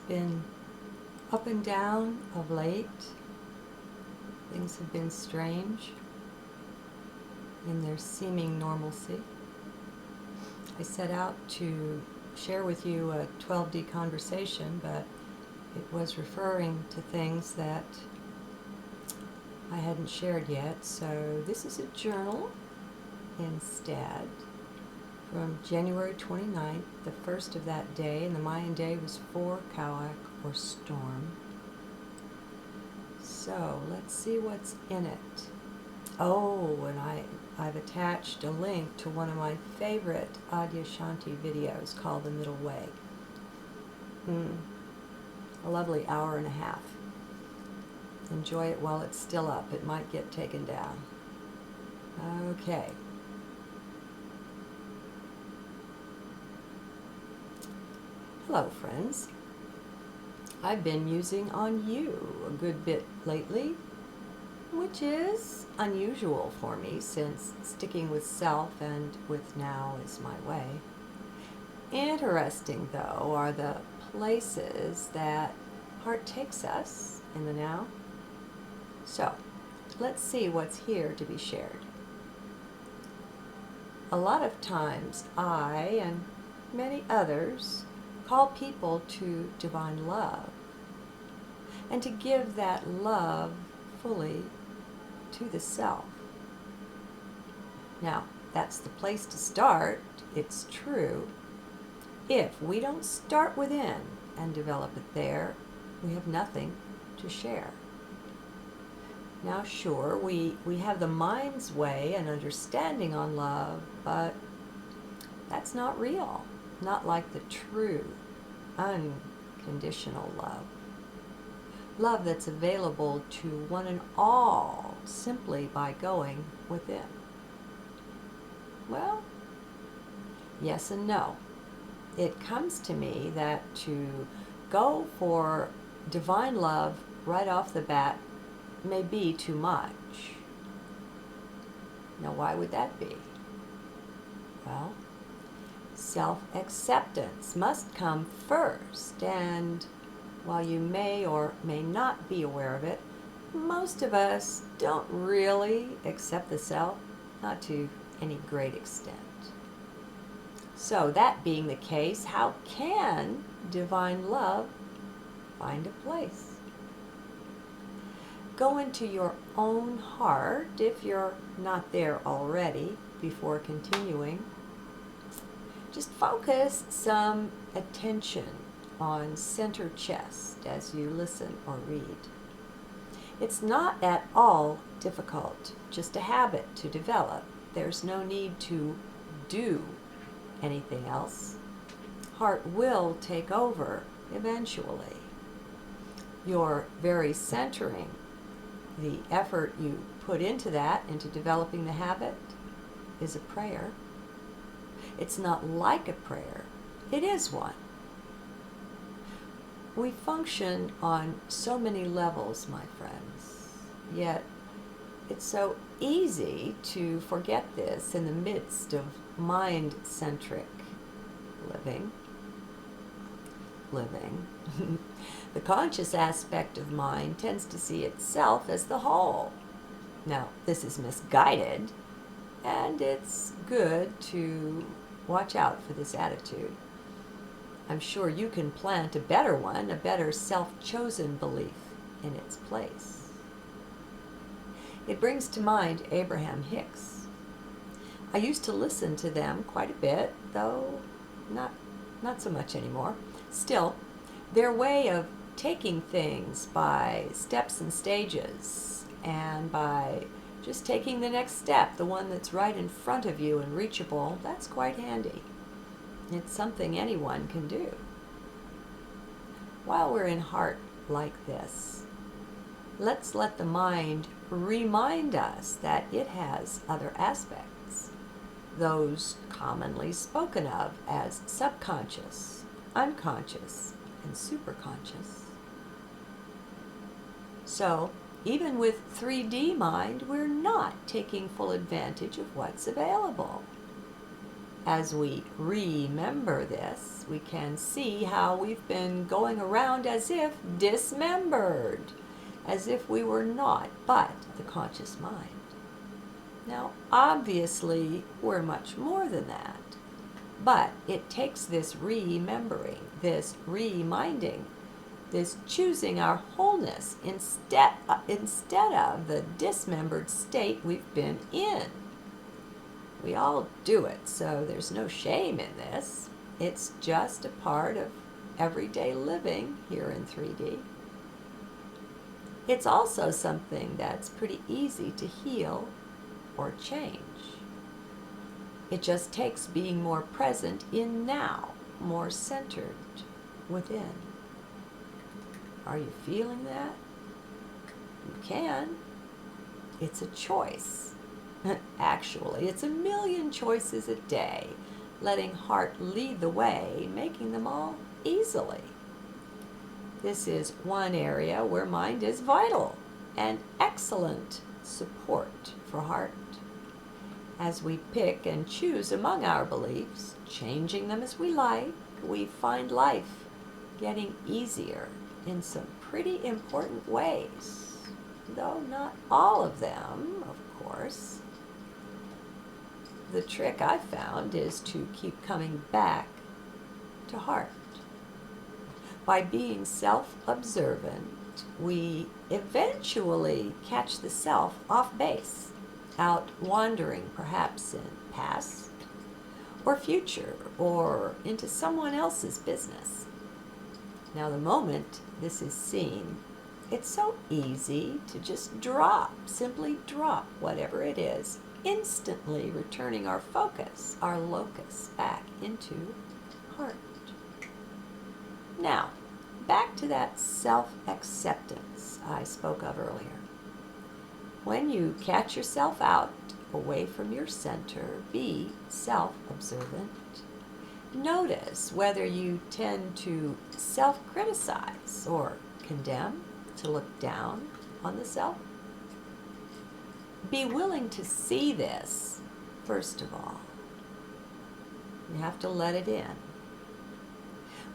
been up and down of late. Things have been strange in their seeming normalcy. I set out to share with you a 12D conversation, but it was referring to things that I hadn't shared yet. So this is a journal instead from January 29th, the first of that day, and the Mayan day was for Cauac or storm. So let's see what's in it. Oh, and I've attached a link to one of my favorite Adyashanti videos called The Middle Way. A lovely hour and a half. Enjoy it while it's still up. It might get taken down. Okay. Hello, friends. I've been musing on you a good bit lately, which is unusual for me since sticking with self and with now is my way. Interesting, though, are the places that heart takes us in the now. So, let's see what's here to be shared. A lot of times I and many others call people to divine love and to give that love fully to the self. Now, that's the place to start, it's true. If we don't start within and develop it there, we have nothing to share. Now, sure, we have the mind's way and understanding on love, but that's not real. Not like the true, unconditional love. Love that's available to one and all simply by going within. Well, yes and no. It comes to me that to go for divine love right off the bat may be too much. Now, why would that be? Well, self-acceptance must come first, and while you may or may not be aware of it, most of us don't really accept the self, not to any great extent. So that being the case, how can divine love find a place? Go into your own heart, if you're not there already, before continuing. Just focus some attention on center chest as you listen or read. It's not at all difficult, just a habit to develop. There's no need to do anything else. Heart will take over eventually. Your very centering, the effort you put into that, into developing the habit, is a prayer. It's not like a prayer, it is one. We function on so many levels, my friends, yet it's so easy to forget this in the midst of mind-centric living. The conscious aspect of mind tends to see itself as the whole. Now, this is misguided, and it's good to watch out for this attitude. I'm sure you can plant a better one, a better self-chosen belief in its place. It brings to mind Abraham Hicks. I used to listen to them quite a bit, though not so much anymore. Still, their way of taking things by steps and stages, and by just taking the next step, the one that's right in front of you and reachable, that's quite handy. It's something anyone can do. While we're in heart like this, let's let the mind remind us that it has other aspects, those commonly spoken of as subconscious, unconscious, and superconscious. So, even with 3D mind, we're not taking full advantage of what's available. As we remember this, we can see how we've been going around as if dismembered, as if we were not but the conscious mind. Now, obviously, we're much more than that, but it takes this remembering, this reminding, this choosing our wholeness instead of the dismembered state we've been in. We all do it, so there's no shame in this. It's just a part of everyday living here in 3D. It's also something that's pretty easy to heal or change. It just takes being more present in now, more centered within. Are you feeling that? You can. It's a choice. Actually, it's a million choices a day, letting heart lead the way, making them all easily. This is one area where mind is vital and excellent support for heart. As we pick and choose among our beliefs, changing them as we like, we find life getting easier in some pretty important ways, though not all of them, of course. The trick I've found is to keep coming back to heart. By being self-observant, we eventually catch the self off base, out wandering perhaps in past or future or into someone else's business. Now, the moment this is seen, it's so easy to just simply drop whatever it is, instantly returning our focus, our locus, back into heart. Now, back to that self-acceptance I spoke of earlier. When you catch yourself out, away from your center, be self-observant. Notice whether you tend to self-criticize or condemn, to look down on the self. Be willing to see this, first of all. You have to let it in.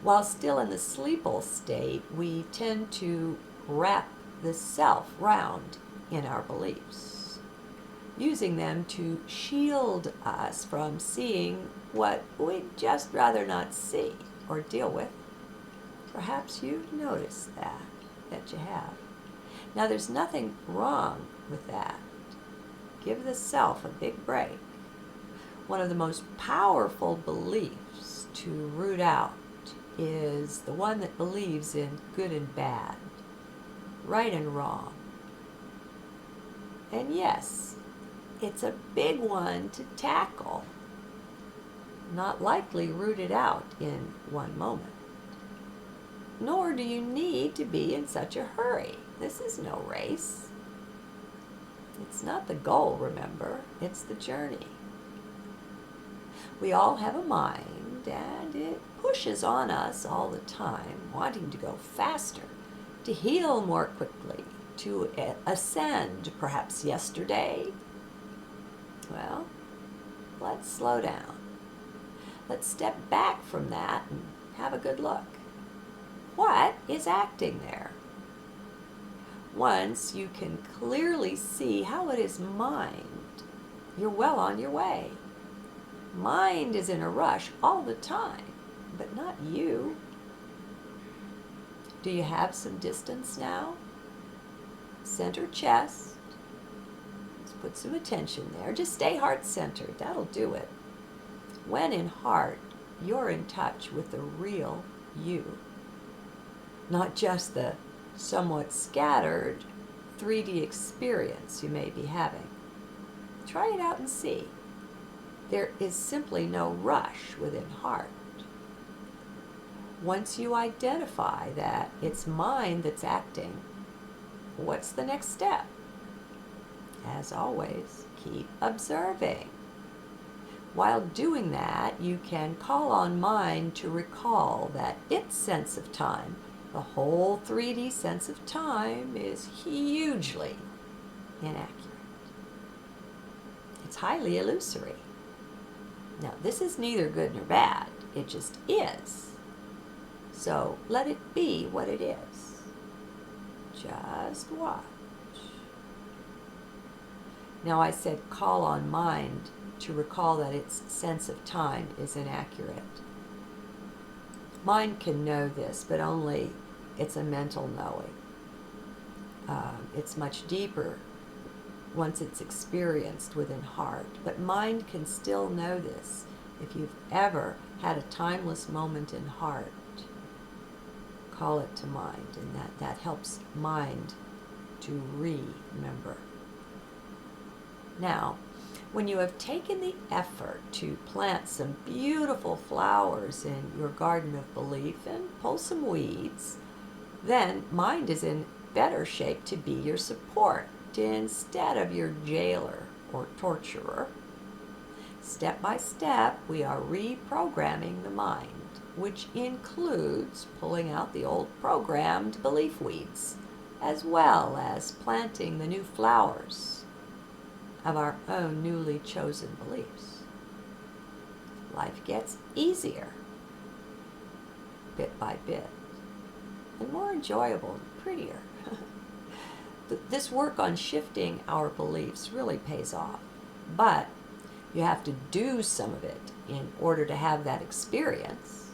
While still in the sleeple state, we tend to wrap the self round in our beliefs, using them to shield us from seeing what we'd just rather not see or deal with. Perhaps you've noticed that you have. Now, there's nothing wrong with that. Give the self a big break. One of the most powerful beliefs to root out is the one that believes in good and bad, right and wrong. And yes, it's a big one to tackle, not likely rooted out in one moment. Nor do you need to be in such a hurry. This is no race. It's not the goal, remember, it's the journey. We all have a mind, and it pushes on us all the time, wanting to go faster, to heal more quickly, to ascend, perhaps yesterday. Well, let's slow down. Let's step back from that and have a good look. What is acting there? Once you can clearly see how it is mind, you're well on your way. Mind is in a rush all the time, but not you. Do you have some distance now? Center chest. Let's put some attention there. Just stay heart-centered. That'll do it. When in heart, you're in touch with the real you, not just the somewhat scattered 3D experience you may be having. Try it out and see. There is simply no rush within heart. Once you identify that it's mind that's acting, what's the next step? As always, keep observing. While doing that, you can call on mind to recall that its sense of time, the whole 3D sense of time, is hugely inaccurate. It's highly illusory. Now, this is neither good nor bad. It just is. So let it be what it is. Just watch. Now, I said call on mind to recall that its sense of time is inaccurate. Mind can know this, but only it's a mental knowing. It's much deeper once it's experienced within heart. But mind can still know this. If you've ever had a timeless moment in heart, call it to mind, and that helps mind to remember. Now, when you have taken the effort to plant some beautiful flowers in your garden of belief and pull some weeds, then mind is in better shape to be your support instead of your jailer or torturer. Step by step, we are reprogramming the mind, which includes pulling out the old programmed belief weeds, as well as planting the new flowers of our own newly chosen beliefs. Life gets easier, bit by bit, and more enjoyable and prettier. This work on shifting our beliefs really pays off, but you have to do some of it in order to have that experience,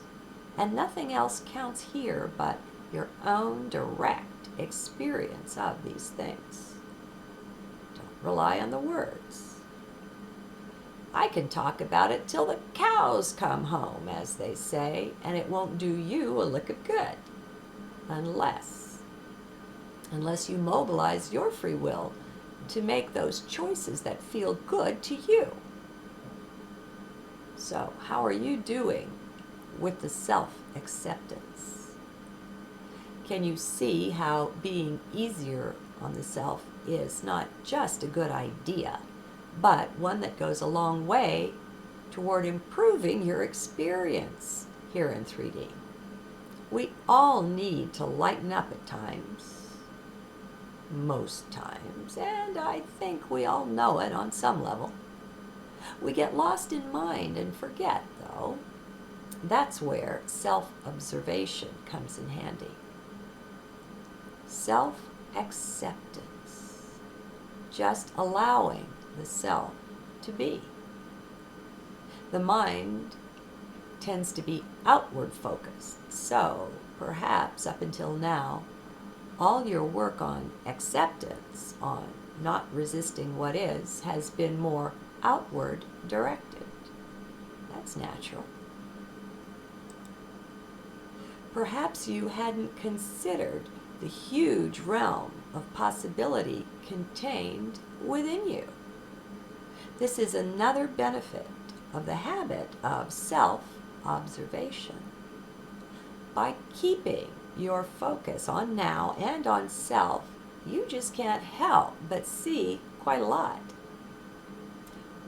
and nothing else counts here but your own direct experience of these things. Don't rely on the words. I can talk about it till the cows come home, as they say, and it won't do you a lick of good, unless you mobilize your free will to make those choices that feel good to you. So, how are you doing with the self-acceptance? Can you see how being easier on the self is not just a good idea, but one that goes a long way toward improving your experience here in 3D? We all need to lighten up at times. Most times, and I think we all know it on some level. We get lost in mind and forget, though. That's where self-observation comes in handy. Self-acceptance. Just allowing the self to be. The mind tends to be outward focused, so perhaps up until now, all your work on acceptance, on not resisting what is, has been more outward directed. That's natural. Perhaps you hadn't considered the huge realm of possibility contained within you. This is another benefit of the habit of self-observation. By keeping your focus on now and on self, you just can't help but see quite a lot.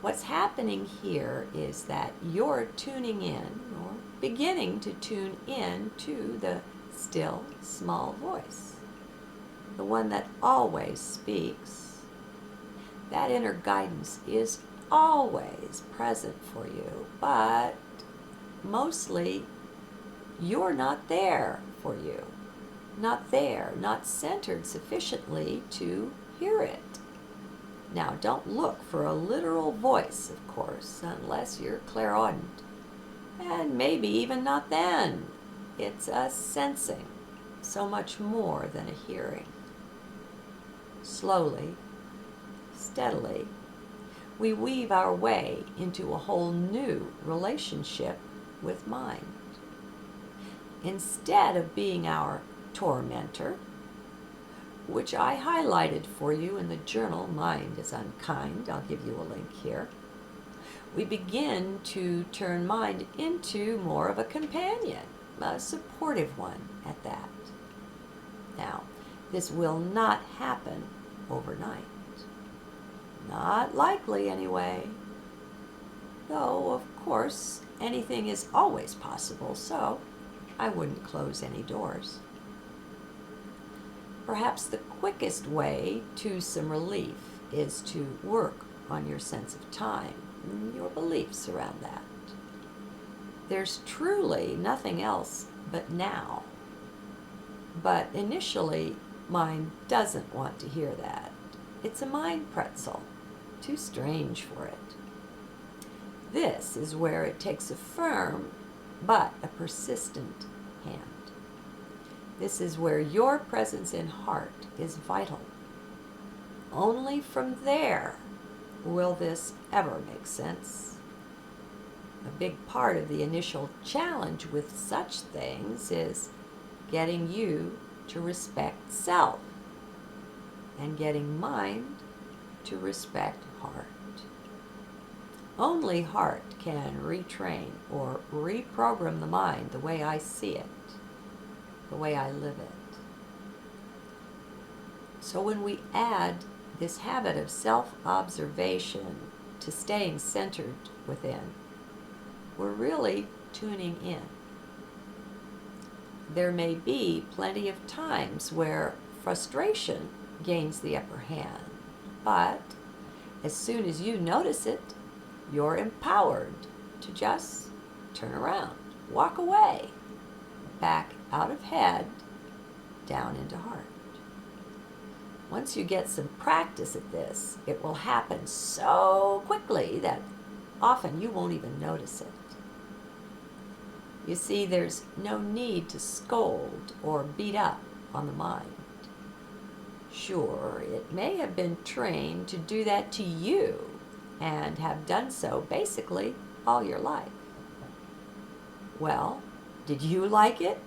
What's happening here is that you're tuning in, or beginning to tune in, to the still, small voice, the one that always speaks. That inner guidance is always present for you, but mostly you're not there for you. Not there, not centered sufficiently to hear it. Now, don't look for a literal voice, of course, unless you're clairaudient. And maybe even not then. It's a sensing, so much more than a hearing. Slowly, steadily, we weave our way into a whole new relationship with mind. Instead of being our tormentor, which I highlighted for you in the journal, Mind is Unkind, I'll give you a link here, we begin to turn mind into more of a companion, a supportive one at that. Now, this will not happen overnight. Not likely, anyway. Though, of course, anything is always possible, so I wouldn't close any doors. Perhaps the quickest way to some relief is to work on your sense of time, your beliefs around that. There's truly nothing else but now. But initially, mind doesn't want to hear that. It's a mind pretzel, too strange for it. This is where it takes a firm but a persistent hand. This is where your presence in heart is vital. Only from there will this ever make sense. A big part of the initial challenge with such things is getting you to respect self and getting mind to respect heart. Only heart can retrain or reprogram the mind the way I see it, the way I live it. So when we add this habit of self-observation to staying centered within, we're really tuning in. There may be plenty of times where frustration gains the upper hand, but as soon as you notice it, you're empowered to just turn around, walk away, back out of head, down into heart. Once you get some practice at this, it will happen so quickly that often you won't even notice it. You see, there's no need to scold or beat up on the mind. Sure, it may have been trained to do that to you and have done so basically all your life. Well, did you like it?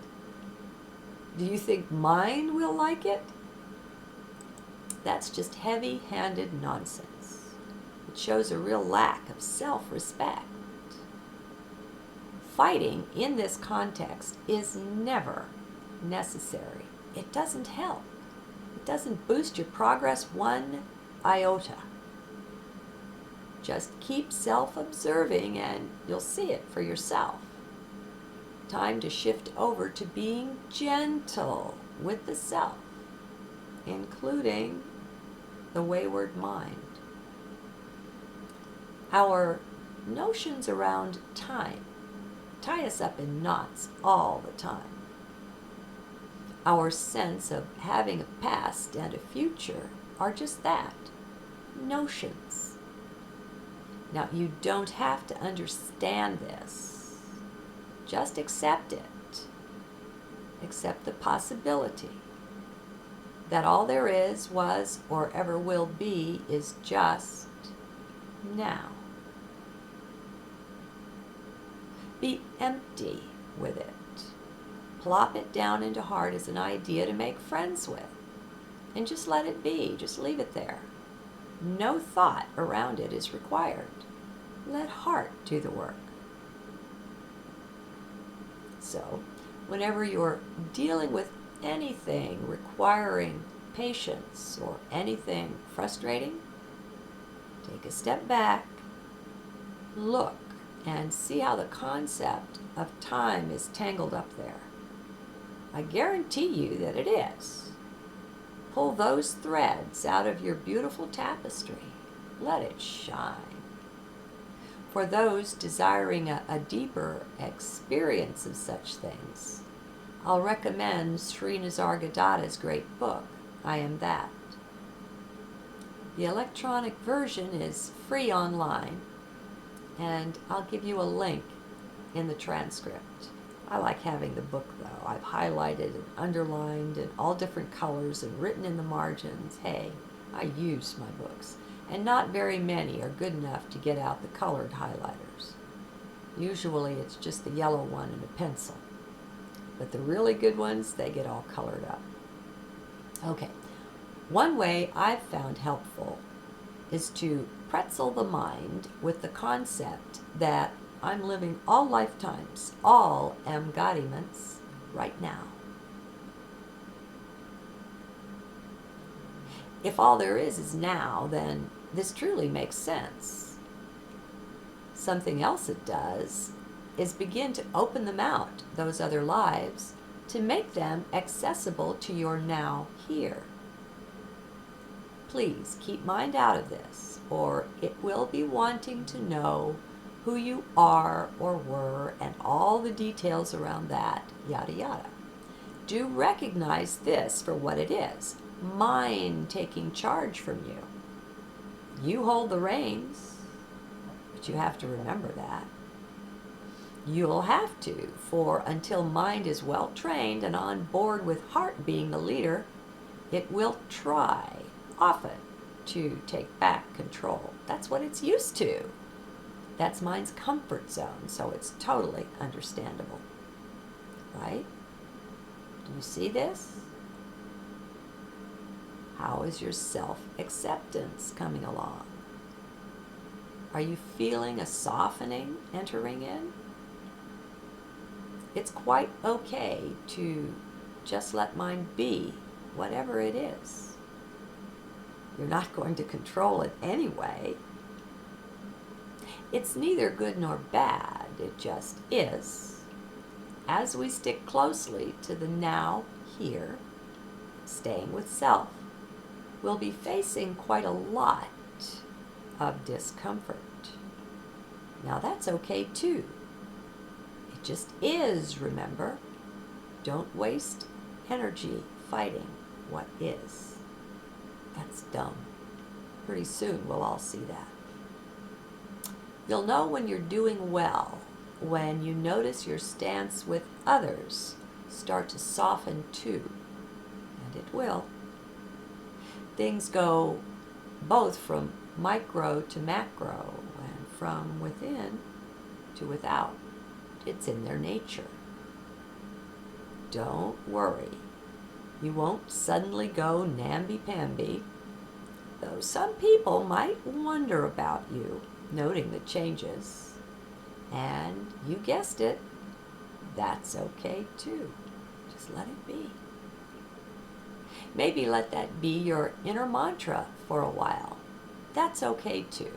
Do you think mine will like it? That's just heavy-handed nonsense. It shows a real lack of self-respect. Fighting in this context is never necessary. It doesn't help. It doesn't boost your progress one iota. Just keep self-observing and you'll see it for yourself. Time to shift over to being gentle with the self, including the wayward mind. Our notions around time tie us up in knots all the time. Our sense of having a past and a future are just that, notions. Now, you don't have to understand this. Just accept it. Accept the possibility that all there is, was, or ever will be is just now. Be empty with it. Plop it down into heart as an idea to make friends with. And just let it be. Just leave it there. No thought around it is required. Let heart do the work. So, whenever you're dealing with anything requiring patience or anything frustrating, take a step back, look, and see how the concept of time is tangled up there. I guarantee you that it is. Pull those threads out of your beautiful tapestry. Let it shine. For those desiring a deeper experience of such things, I'll recommend Sri Nisargadatta's great book, I Am That. The electronic version is free online, and I'll give you a link in the transcript. I like having the book, though. I've highlighted and underlined in all different colors and written in the margins. Hey, I use my books, and not very many are good enough to get out the colored highlighters. Usually it's just the yellow one and a pencil. But the really good ones, they get all colored up. Okay, one way I've found helpful is to pretzel the mind with the concept that I'm living all lifetimes, all embodiments, right now. If all there is now, then this truly makes sense. Something else it does is begin to open them out, those other lives, to make them accessible to your now here. please keep mind out of this, or it will be wanting to know who you are or were and all the details around that, yada yada. Do recognize this for what it is, mind taking charge from you. You hold the reins, but you have to remember that. You'll have to, for until mind is well trained and on board with heart being the leader, it will try, often, to take back control. That's what it's used to. That's mind's comfort zone, so it's totally understandable. Right? Do you see this? How is your self-acceptance coming along? Are you feeling a softening entering in? It's quite okay to just let mind be, whatever it is. You're not going to control it anyway. It's neither good nor bad, it just is. As we stick closely to the now, here, staying with self, we'll be facing quite a lot of discomfort. Now that's okay too. It just is, remember. Don't waste energy fighting what is. That's dumb. Pretty soon we'll all see that. You'll know when you're doing well, when you notice your stance with others start to soften too. And it will. Things go both from micro to macro and from within to without. It's in their nature. Don't worry. You won't suddenly go namby-pamby, though some people might wonder about you, noting the changes. And you guessed it, that's okay too. Just let it be. Maybe let that be your inner mantra for a while. That's okay too.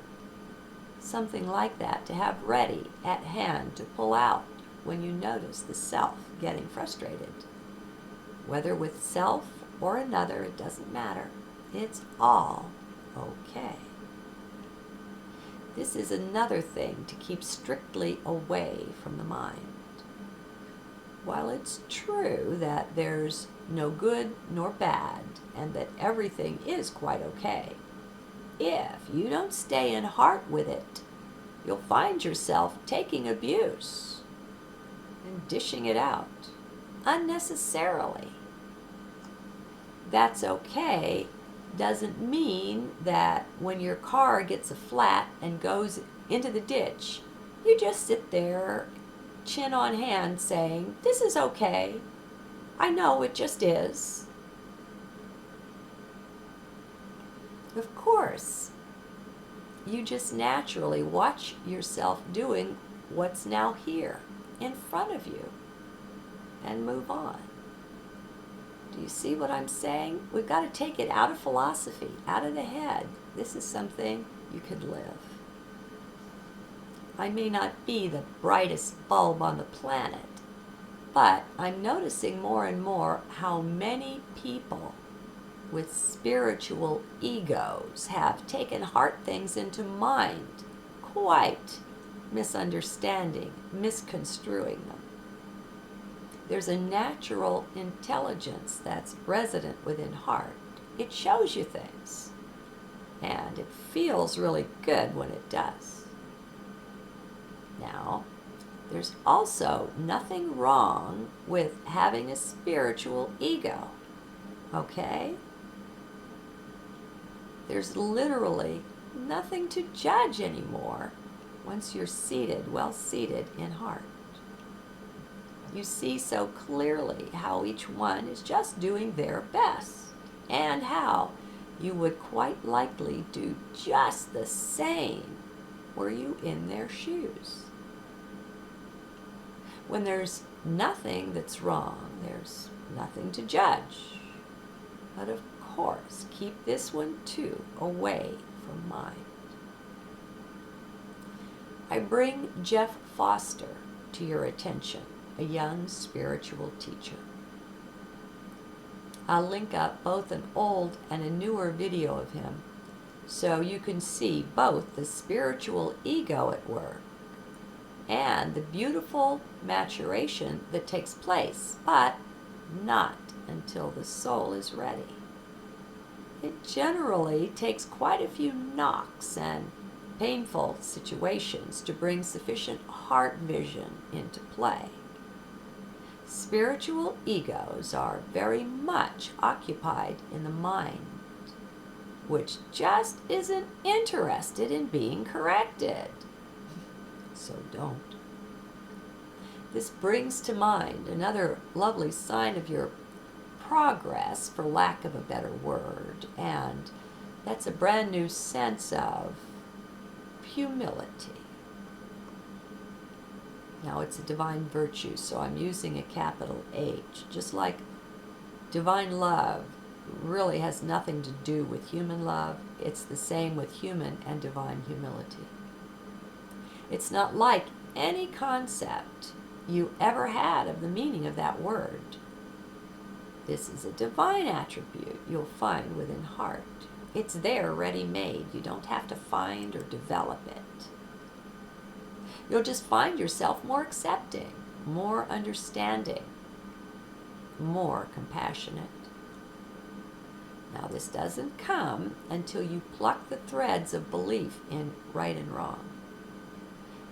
Something like that to have ready at hand to pull out when you notice the self getting frustrated. Whether with self or another, it doesn't matter. It's all okay. This is another thing to keep strictly away from the mind. While it's true that there's no good nor bad and that everything is quite okay, if you don't stay in heart with it, you'll find yourself taking abuse and dishing it out unnecessarily. That's okay doesn't mean that when your car gets a flat and goes into the ditch, you just sit there, chin on hand, saying, "This is okay. I know it just is." Of course, you just naturally watch yourself doing what's now here in front of you and move on. Do you see what I'm saying? We've got to take it out of philosophy, out of the head. This is something you could live. I may not be the brightest bulb on the planet, but I'm noticing more and more how many people with spiritual egos have taken heart things into mind, quite misunderstanding, misconstruing them. There's a natural intelligence that's resident within heart. It shows you things, and it feels really good when it does. Now, there's also nothing wrong with having a spiritual ego, okay? There's literally nothing to judge anymore once you're seated, well seated in heart. You see so clearly how each one is just doing their best, and how you would quite likely do just the same were you in their shoes. When there's nothing that's wrong, there's nothing to judge. But of course, keep this one too away from mind. I bring Jeff Foster to your attention, a young spiritual teacher. I'll link up both an old and a newer video of him so you can see both the spiritual ego at work and the beautiful maturation that takes place, but not until the soul is ready. It generally takes quite a few knocks and painful situations to bring sufficient heart vision into play. Spiritual egos are very much occupied in the mind, which just isn't interested in being corrected. So don't. This brings to mind another lovely sign of your progress, for lack of a better word, and that's a brand new sense of humility. Now, it's a divine virtue, so I'm using a capital H. Just like divine love really has nothing to do with human love, it's the same with human and divine humility. It's not like any concept you ever had of the meaning of that word. This is a divine attribute you'll find within heart. It's there ready-made. You don't have to find or develop it. You'll just find yourself more accepting, more understanding, more compassionate. Now, this doesn't come until you pluck the threads of belief in right and wrong.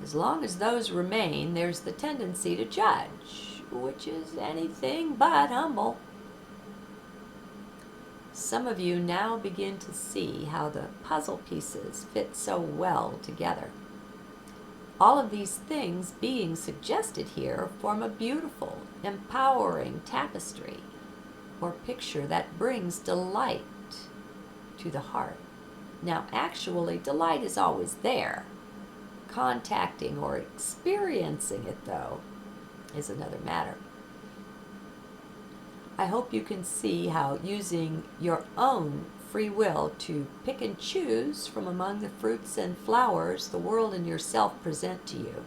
As long as those remain, there's the tendency to judge, which is anything but humble. Some of you now begin to see how the puzzle pieces fit so well together. All of these things being suggested here form a beautiful, empowering tapestry or picture that brings delight to the heart. Now, actually, delight is always there. Contacting or experiencing it, though, is another matter. I hope you can see how using your own free will to pick and choose from among the fruits and flowers the world and yourself present to you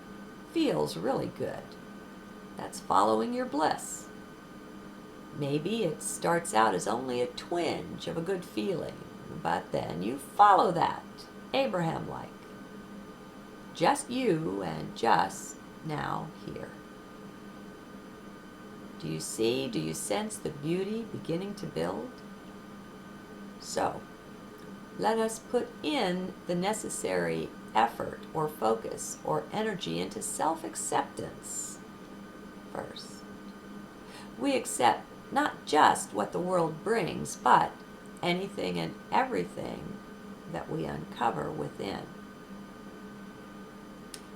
feels really good. That's following your bliss. Maybe it starts out as only a twinge of a good feeling, but then you follow that, Abraham-like. Just you and just now here. Do you see, do you sense the beauty beginning to build? So, let us put in the necessary effort or focus or energy into self-acceptance first. We accept not just what the world brings, but anything and everything that we uncover within.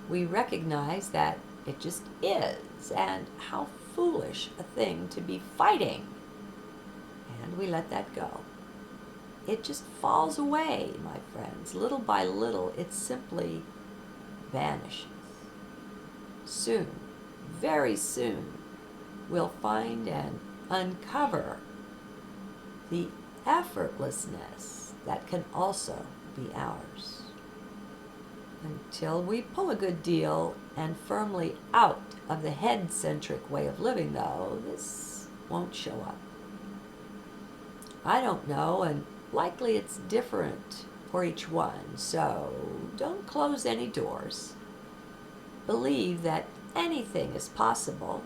We recognize that it just is, and how foolish a thing to be fighting. And we let that go. It just falls away, my friends. Little by little, it simply vanishes. Soon, very soon, we'll find and uncover the effortlessness that can also be ours. Until we pull a good deal and firmly out of the head-centric way of living, though, this won't show up. I don't know, and likely it's different for each one, so don't close any doors. Believe that anything is possible,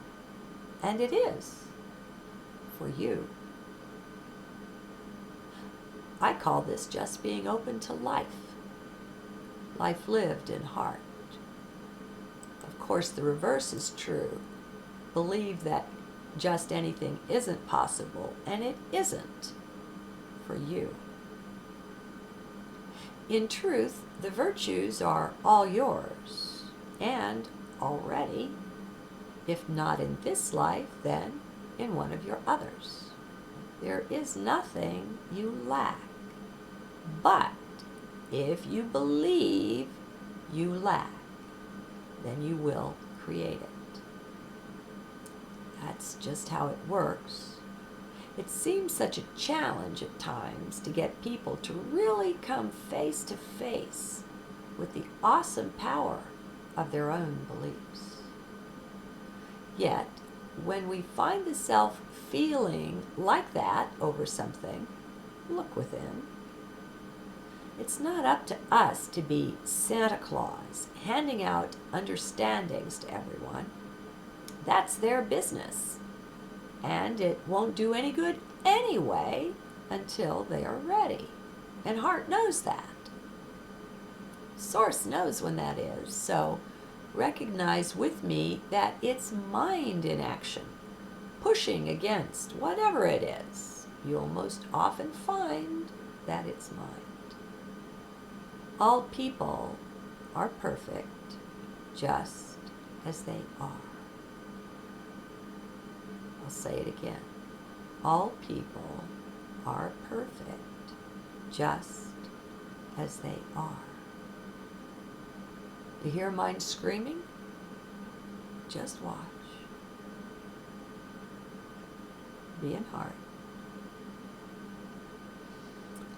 and it is, for you. I call this just being open to life. Life lived in heart. Of course, the reverse is true. Believe that just anything isn't possible, and it isn't for you. In truth, the virtues are all yours, and already, if not in this life, then in one of your others. There is nothing you lack, but if you believe you lack, then you will create it. That's just how it works. It seems such a challenge at times to get people to really come face to face with the awesome power of their own beliefs. Yet, when we find the self feeling like that over something, look within. It's not up to us to be Santa Claus, handing out understandings to everyone. That's their business. And it won't do any good anyway until they are ready. And heart knows that. Source knows when that is. So recognize with me that it's mind in action, pushing against whatever it is. You'll most often find that it's mind. All people are perfect just as they are. I'll say it again. All people are perfect just as they are. You hear mind screaming? Just watch. Be in heart.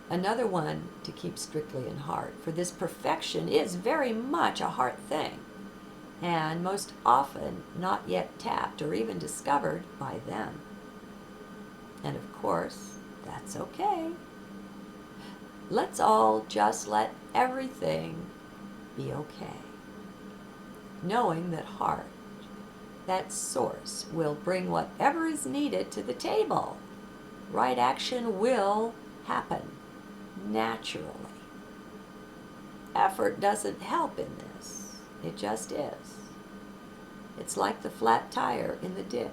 Another one to keep strictly in heart, for this perfection is very much a heart thing, and most often not yet tapped or even discovered by them. And of course, that's okay. Let's all just let everything be okay, knowing that heart, that source, will bring whatever is needed to the table. Right action will happen naturally. Effort doesn't help in this. It just is. It's like the flat tire in the ditch.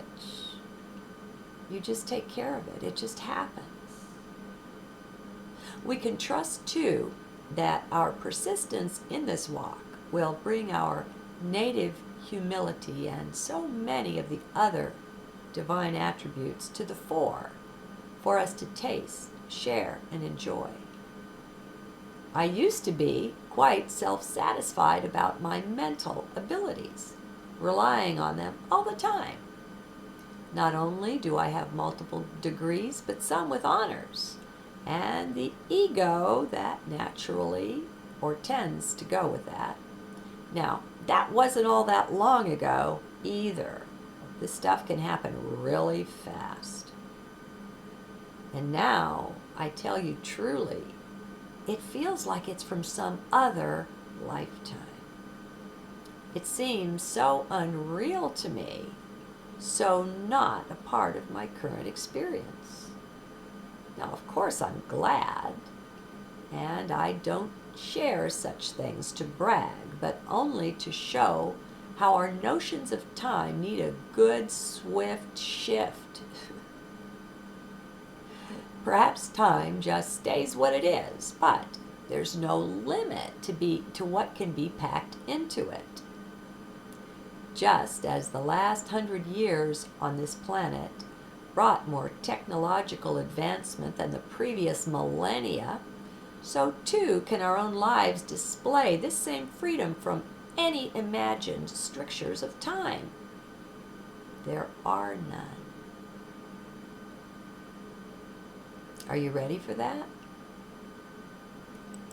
You just take care of it. It just happens. We can trust, too, that our persistence in this walk will bring our native humility and so many of the other divine attributes to the fore for us to taste, share, and enjoy. I used to be quite self-satisfied about my mental abilities, relying on them all the time. Not only do I have multiple degrees, but some with honors, and the ego that naturally or tends to go with that. Now, that wasn't all that long ago either. This stuff can happen really fast. And now, I tell you truly, it feels like it's from some other lifetime. It seems so unreal to me, so not a part of my current experience. Now, of course, I'm glad, and I don't share such things to brag, but only to show how our notions of time need a good, swift shift. Perhaps time just stays what it is, but there's no limit to what can be packed into it. Just as the last 100 years on this planet brought more technological advancement than the previous millennia, so too can our own lives display this same freedom from any imagined strictures of time. There are none. Are you ready for that?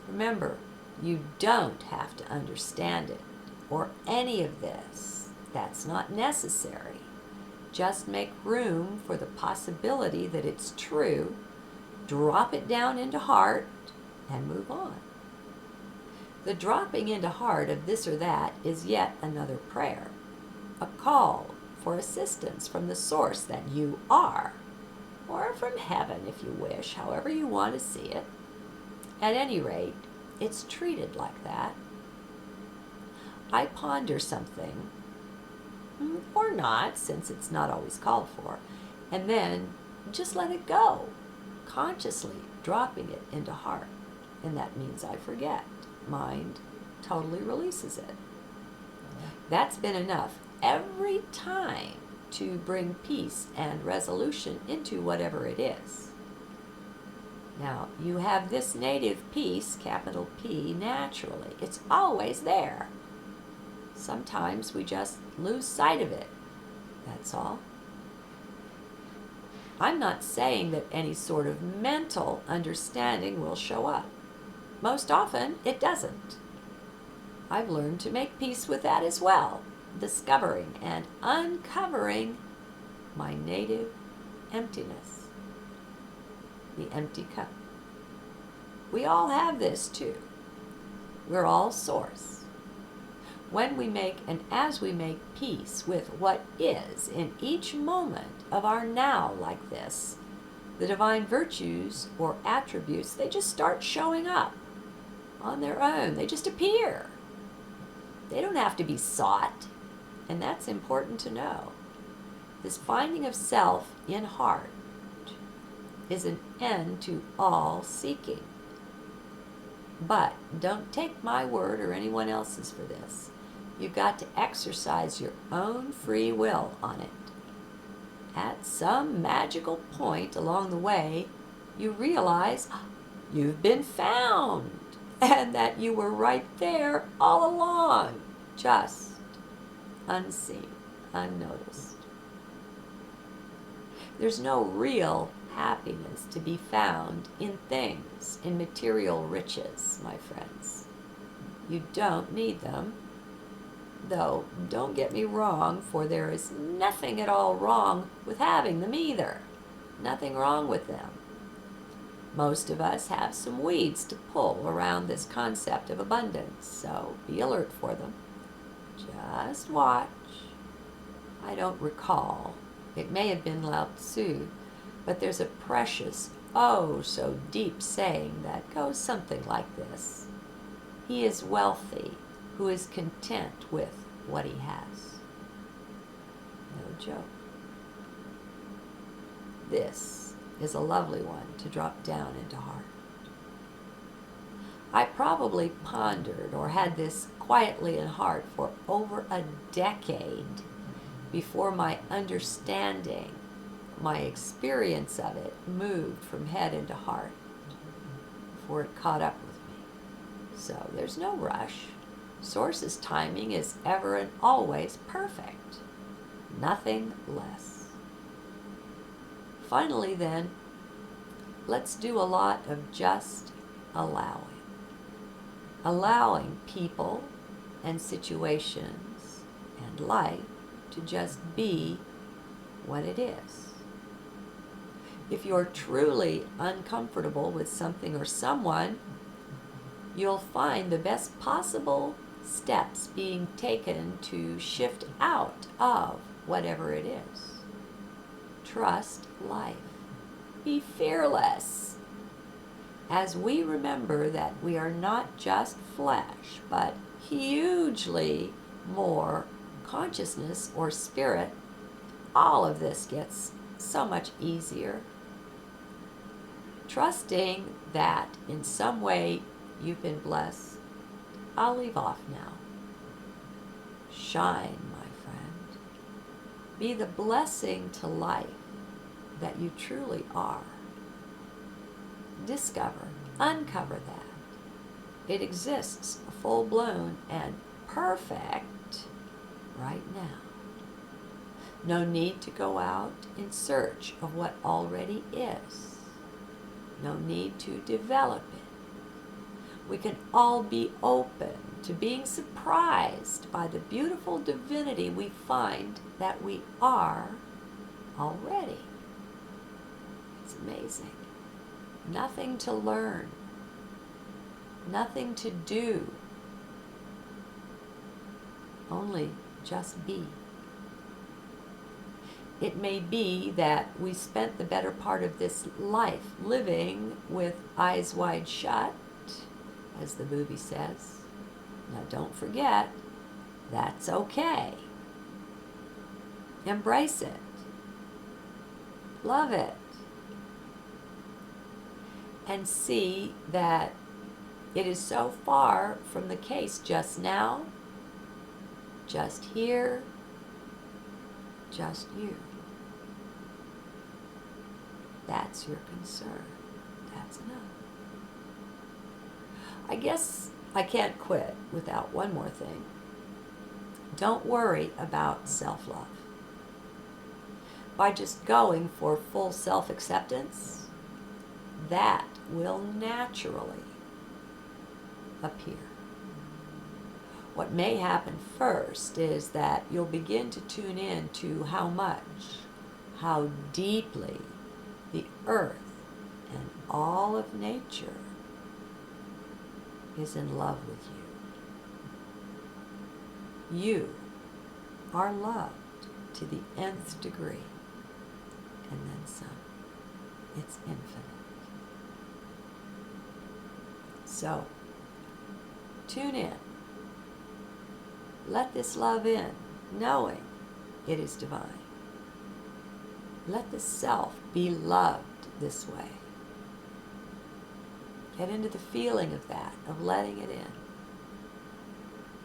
Remember, you don't have to understand it or any of this. That's not necessary. Just make room for the possibility that it's true, drop it down into heart, and move on. The dropping into heart of this or that is yet another prayer, a call for assistance from the source that you are, or from heaven if you wish, however you want to see it. At any rate, it's treated like that. I ponder something, or not, since it's not always called for, and then just let it go, consciously dropping it into heart. And that means I forget. Mind totally releases it. That's been enough every time to bring peace and resolution into whatever it is. Now, you have this native peace, capital P, naturally. It's always there. Sometimes we just lose sight of it. That's all. I'm not saying that any sort of mental understanding will show up. Most often, it doesn't. I've learned to make peace with that as well, discovering and uncovering my native emptiness, the empty cup. We all have this too. We're all source. When we make and as we make peace with what is in each moment of our now like this, the divine virtues or attributes, they just start showing up on their own. They just appear. They don't have to be sought, and that's important to know. This finding of self in heart is an end to all seeking. But don't take my word or anyone else's for this. You've got to exercise your own free will on it. At some magical point along the way, you realize you've been found and that you were right there all along, just unseen, unnoticed. There's no real happiness to be found in things, in material riches, my friends. You don't need them. Though, don't get me wrong, for there is nothing at all wrong with having them either. Nothing wrong with them. Most of us have some weeds to pull around this concept of abundance, so be alert for them. Just watch. I don't recall. It may have been Lao Tzu, but there's a precious, oh so deep saying that goes something like this. He is wealthy who is content with what he has. No joke. This is a lovely one to drop down into heart. I probably pondered or had this quietly in heart for over a decade before my understanding, my experience of it moved from head into heart, before it caught up with me. So there's no rush. Source's timing is ever and always perfect. Nothing less. Finally then, let's do a lot of just allowing. Allowing people and situations and life to just be what it is. If you're truly uncomfortable with something or someone, you'll find the best possible steps being taken to shift out of whatever it is. Trust life. Be fearless. As we remember that we are not just flesh, but hugely more consciousness or spirit, all of this gets so much easier. Trusting that in some way you've been blessed. I'll leave off now. Shine, my friend. Be the blessing to life that you truly are. Discover, uncover that. It exists full-blown and perfect right now. No need to go out in search of what already is. No need to develop it. We can all be open to being surprised by the beautiful divinity we find that we are already. It's amazing. Nothing to learn. Nothing to do. Only just be. It may be that we spent the better part of this life living with eyes wide shut, as the movie says. Now don't forget, that's okay. Embrace it. Love it. And see that it is so far from the case just now, just here, just you. That's your concern. That's enough. I guess I can't quit without one more thing. Don't worry about self-love. By just going for full self-acceptance, that will naturally appear. What may happen first is that you'll begin to tune in to how how deeply the earth and all of nature is in love with you. You are loved to the nth degree, and then some. It's infinite. So, tune in. Let this love in, knowing it is divine. Let the self be loved this way. Get into the feeling of that, of letting it in.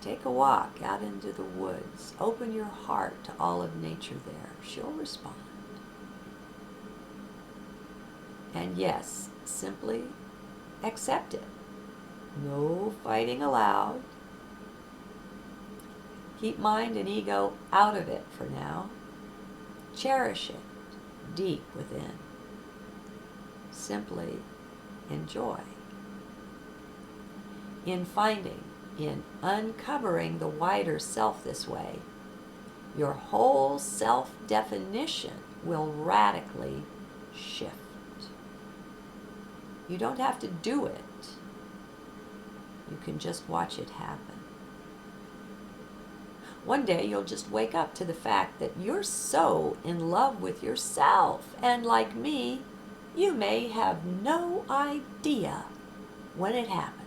Take a walk out into the woods. Open your heart to all of nature there. She'll respond. And yes, simply accept it. No fighting allowed. Keep mind and ego out of it for now. Cherish it deep within. Simply enjoy. In uncovering the wider self this way, your whole self-definition will radically shift. You don't have to do it. You can just watch it happen. One day you'll just wake up to the fact that you're so in love with yourself, and like me, you may have no idea when it happened.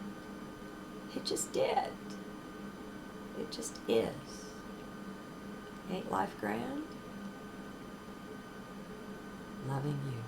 It just did. It just is. Ain't life grand? Loving you.